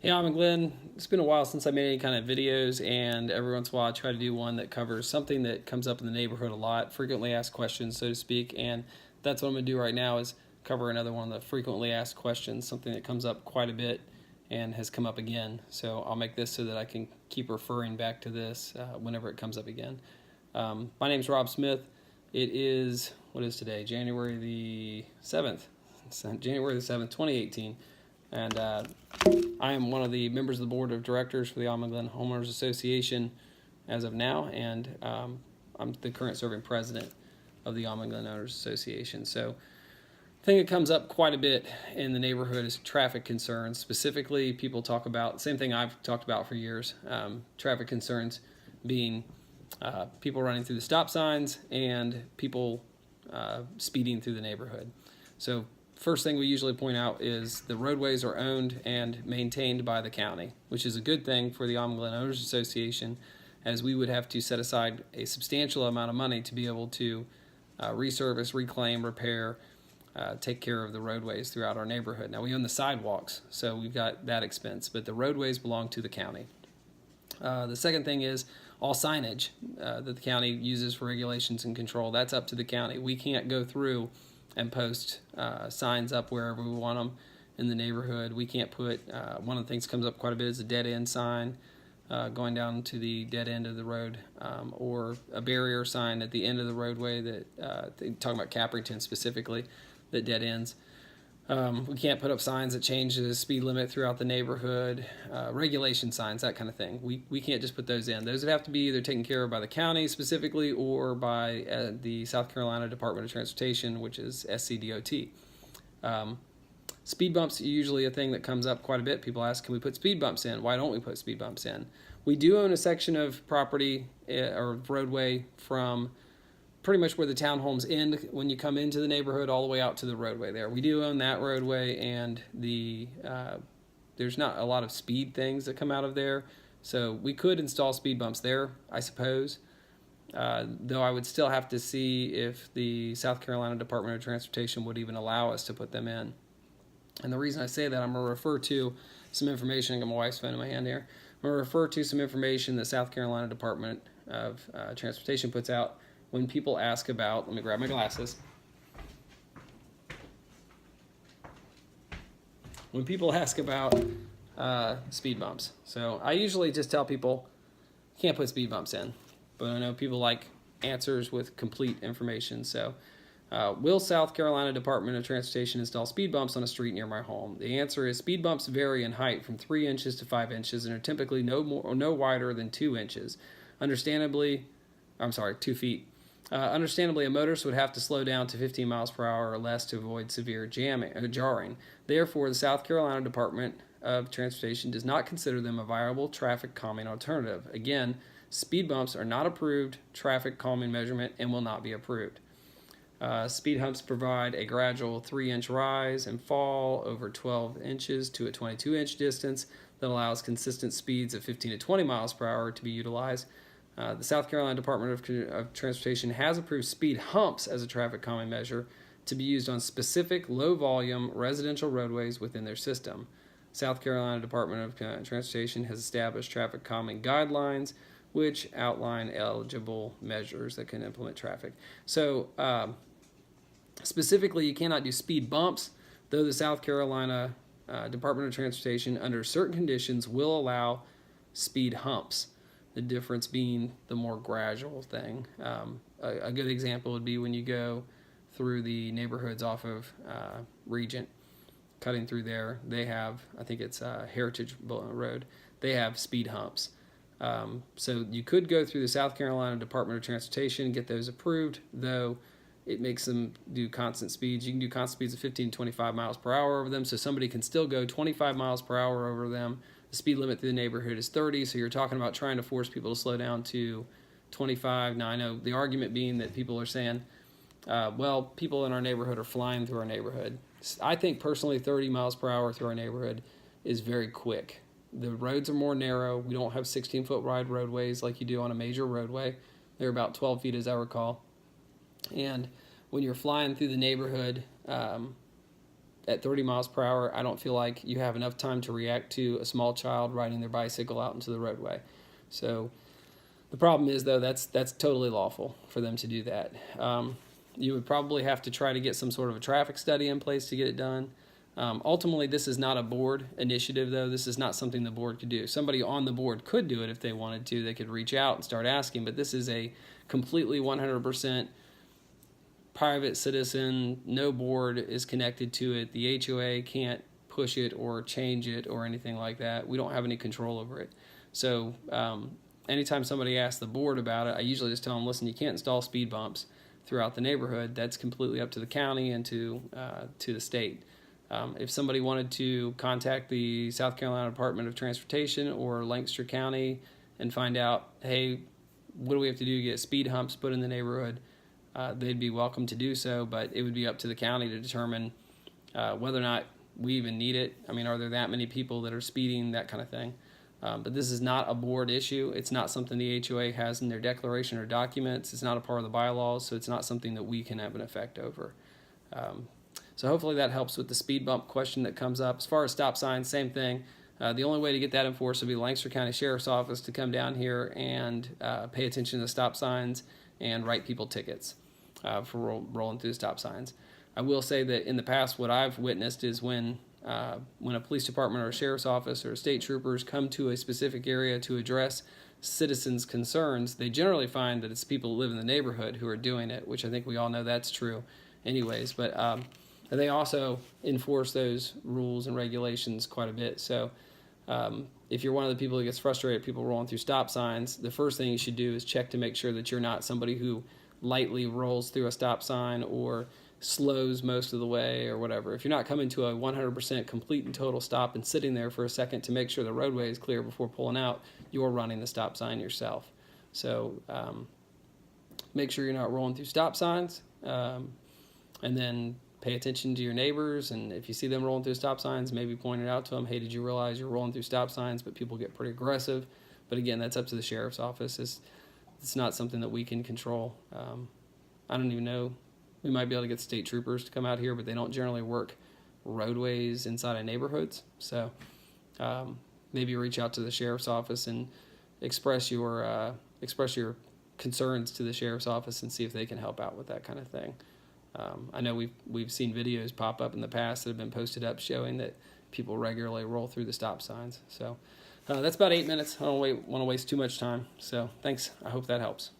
Hey, Almond Glen. It's been a while since I made any kind of videos, and every once in a while I try to do one that covers something that comes up in the neighborhood a lot, frequently asked questions, so to speak, and that's what I'm going to do right now is cover another one of the frequently asked questions, something that comes up quite a bit and has come up again. So I'll make this so that I can keep referring back to this whenever it comes up again. My name's Rob Smith. It is, what is today? January the 7th. January the 7th, 2018. And I am one of the members of the board of directors for the Almond Glen Homeowners Association as of now, and I'm the current serving president of the Almond Glen Owners Association. So the thing that comes up quite a bit in the neighborhood is traffic concerns. Specifically, people talk about, same thing I've talked about for years, traffic concerns being people running through the stop signs and people speeding through the neighborhood. So first thing we usually point out is the roadways are owned and maintained by the county, which is a good thing for the Almond Glen Owners Association, as we would have to set aside a substantial amount of money to be able to resurface, reclaim, repair, take care of the roadways throughout our neighborhood. Now, we own the sidewalks, so we've got that expense, but the roadways belong to the county. The second thing is all signage that the county uses for regulations and control. That's up to the county. We can't go through and post signs up wherever we want them in the neighborhood. We can't put, one of the things that comes up quite a bit is a dead end sign going down to the dead end of the road, or a barrier sign at the end of the roadway that, talking about Caprington specifically, that dead ends. We can't put up signs that change the speed limit throughout the neighborhood, regulation signs, that kind of thing. We can't just put those in. Those would have to be either taken care of by the county specifically or by the South Carolina Department of Transportation, which is SCDOT. Speed bumps are usually a thing that comes up quite a bit. People ask, can we put speed bumps in? Why don't we put speed bumps in? We do own a section of property or roadway from pretty much where the townhomes end when you come into the neighborhood all the way out to the roadway there. We do own that roadway, and there's not a lot of speed things that come out of there. So we could install speed bumps there, I suppose, though I would still have to see if the South Carolina Department of Transportation would even allow us to put them in. And the reason I say that, I'm going to refer to some information. I got my wife's phone in my hand here. I'm going to refer to some information the South Carolina Department of Transportation puts out when people ask about, let me grab my glasses. When people ask about speed bumps. So I usually just tell people, you can't put speed bumps in. But I know people like answers with complete information. So will South Carolina Department of Transportation install speed bumps on a street near my home? The answer is speed bumps vary in height from 3 inches to 5 inches and are typically no wider than 2 inches. 2 feet. Understandably, a motorist would have to slow down to 15 miles per hour or less to avoid severe jarring. Therefore, the South Carolina Department of Transportation does not consider them a viable traffic calming alternative. Again, speed bumps are not approved traffic calming measurement and will not be approved. Speed humps provide a gradual 3-inch rise and fall over 12 inches to a 22-inch distance that allows consistent speeds of 15 to 20 miles per hour to be utilized. The South Carolina Department of Transportation has approved speed humps as a traffic calming measure to be used on specific low-volume residential roadways within their system. South Carolina Department of Transportation has established traffic calming guidelines which outline eligible measures that can implement traffic. So specifically, you cannot do speed bumps, though the South Carolina Department of Transportation, under certain conditions, will allow speed humps. The difference being the more gradual thing. A good example would be when you go through the neighborhoods off of Regent, cutting through there. They have, I think it's Heritage Road, they have speed humps. So you could go through the South Carolina Department of Transportation and get those approved, though it makes them do constant speeds. You can do constant speeds of 15 to 25 miles per hour over them, so somebody can still go 25 miles per hour over them. The speed limit through the neighborhood is 30, so you're talking about trying to force people to slow down to 25. Now, I know the argument being that people are saying, well, people in our neighborhood are flying through our neighborhood. I think personally 30 miles per hour through our neighborhood is very quick. The roads are more narrow. We don't have 16-foot wide roadways like you do on a major roadway. They're about 12 feet as I recall. And when you're flying through the neighborhood, at 30 miles per hour, I don't feel like you have enough time to react to a small child riding their bicycle out into the roadway. So the problem is, though, that's totally lawful for them to do that. You would probably have to try to get some sort of a traffic study in place to get it done. Ultimately, this is not a board initiative, though. This is not something the board could do. Somebody on the board could do it if they wanted to. They could reach out and start asking, but this is a completely 100% private citizen. No board is connected to it. The HOA can't push it or change it or anything like that. We don't have any control over it. So anytime somebody asks the board about it, I usually just tell them, listen, you can't install speed bumps throughout the neighborhood. That's completely up to the county and to the state. If somebody wanted to contact the South Carolina Department of Transportation or Lancaster County and find out, hey, what do we have to do to get speed humps put in the neighborhood, they'd be welcome to do so, but it would be up to the county to determine whether or not we even need it. I mean, are there that many people that are speeding, that kind of thing. But this is not a board issue. It's not something the HOA has in their declaration or documents. It's not a part of the bylaws, so it's not something that we can have an effect over. So hopefully that helps with the speed bump question that comes up. As far as stop signs, same thing. The only way to get that enforced would be the Lancaster County Sheriff's Office to come down here and pay attention to the stop signs and write people tickets for rolling through the stop signs. I will say that in the past, what I've witnessed is when a police department or a sheriff's office or state troopers come to a specific area to address citizens' concerns, they generally find that it's people who live in the neighborhood who are doing it, which I think we all know that's true anyways. But they also enforce those rules and regulations quite a bit. So if you're one of the people who gets frustrated at people rolling through stop signs, the first thing you should do is check to make sure that you're not somebody who lightly rolls through a stop sign or slows most of the way or whatever. If you're not coming to a 100% complete and total stop and sitting there for a second to make sure the roadway is clear before pulling out, you're running the stop sign yourself. So make sure you're not rolling through stop signs, and then pay attention to your neighbors, and if you see them rolling through stop signs, maybe point it out to them, hey, did you realize you're rolling through stop signs? But people get pretty aggressive. But again, that's up to the sheriff's office. It's not something that we can control. I don't even know. We might be able to get state troopers to come out here, but they don't generally work roadways inside of neighborhoods. So maybe reach out to the sheriff's office and express your concerns to the sheriff's office and see if they can help out with that kind of thing. I know we've seen videos pop up in the past that have been posted up showing that people regularly roll through the stop signs. So that's about 8 minutes. I don't want to waste too much time. So thanks. I hope that helps.